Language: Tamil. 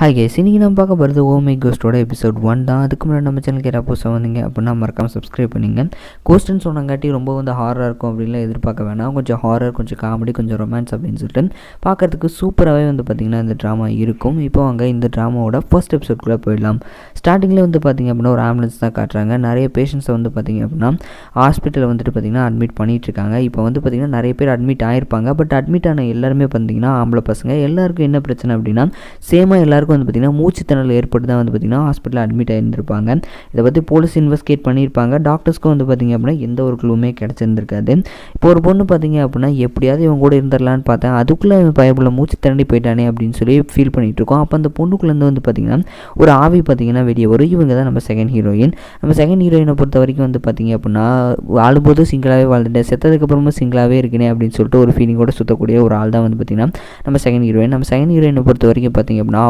ஹாய் கேஸ், இன்றைக்கி நம்ம பார்க்க போகிறது ஓ மை கோஸ்ட்டோட எபிசோட் 1 தான். அதுக்கு முன்னாடி நம்ம சேனலுக்கு யாராவது புதுசாக வந்தீங்க அப்படின்னா மறக்காமல் சப்ஸ்கிரைப் பண்ணிங்க. கோஸ்ட்டுன்னு சொன்னங்காட்டி ரொம்ப ஹாரராக இருக்கும் அப்படின்லாம் எதிர்பார்க்க வேணாம். கொஞ்சம் ஹாரர், கொஞ்சம் காமெடி, கொஞ்சம் ரொமான்ஸ் அப்படின்னு சொல்லிட்டு பார்க்குறதுக்கு சூப்பராகவே பார்த்திங்கன்னா இந்த ட்ராமா இருக்கும். இப்போ அங்கே இந்த ட்ராமாவோட ஃபர்ஸ்ட் எபிசோட்குள்ளே போயிடலாம். ஸ்டார்டிங்கில் பார்த்திங்க அப்படின்னா ஒரு ஆம்புலன்ஸ் தான் காட்டுறாங்க. நிறைய பேஷண்ட்ஸை பார்த்திங்க அப்படின்னா ஹாஸ்பிட்டலில் பார்த்திங்கன்னா அட்மிட் பண்ணிகிட்ருக்காங்க. இப்போ பார்த்திங்கன்னா நிறைய பேர் அட்மிட் ஆகிருப்பாங்க. பட் அட்மிட் ஆன எல்லாருமே பார்த்திங்கன்னா ஆம்பளை பசங்க. எல்லாருக்கும் என்ன பிரச்சனை அப்படின்னா சேமாக எல்லாருக்கும் பார்த்திங்கன்னா மூச்சு திணறல் ஏற்பட்டு தான் பார்த்திங்கன்னா ஹாஸ்பிட்டலில் அட்மிட் ஆகியிருந்திருப்பாங்க. இதை பற்றி போலீஸ் இன்வெஸ்டிகேட் பண்ணியிருப்பாங்க. டாக்டர்ஸ்க்கும் பார்த்திங்க அப்படின்னா எந்த ஒரு க்ளூமே கிடச்சிருந்துருக்காது. இப்போ ஒரு பொண்ணு பார்த்திங்க அப்படின்னா எப்படியாவது இவங்க கூட இருந்துடலான்னு பார்த்தேன், அதுக்குள்ளே பயப்புள்ள மூச்சு திரண்டி போயிட்டானே அப்படின்னு சொல்லி ஃபீல் பண்ணிகிட்டு இருக்கோம். அப்போ அந்த பொண்ணுக்குள்ளேருந்து பார்த்திங்கன்னா ஒரு ஆவி பார்த்திங்கன்னா வெளியே வரும். இவங்க தான் நம்ம செகண்ட் ஹீரோயின். நம்ம செகண்ட் ஹீரோயினை பொறுத்த வரைக்கும் பார்த்திங்க அப்படின்னா வாழும்போது சிங்கிளாகவே வாழ்ந்துட்டேன், செத்ததுக்கப்புறமா சிங்கிளாகவே இருக்கேனே அப்படின்னு சொல்லிட்டு ஒரு ஃபீலிங்கோட சுற்றக்கூடிய ஒரு ஆள் தான் பார்த்திங்கன்னா நம்ம செகண்ட் ஹீரோயின். நம்ம செகண்ட் ஹீரோயினை பொறுத்த வரைக்கும் பார்த்திங்க அப்படின்னா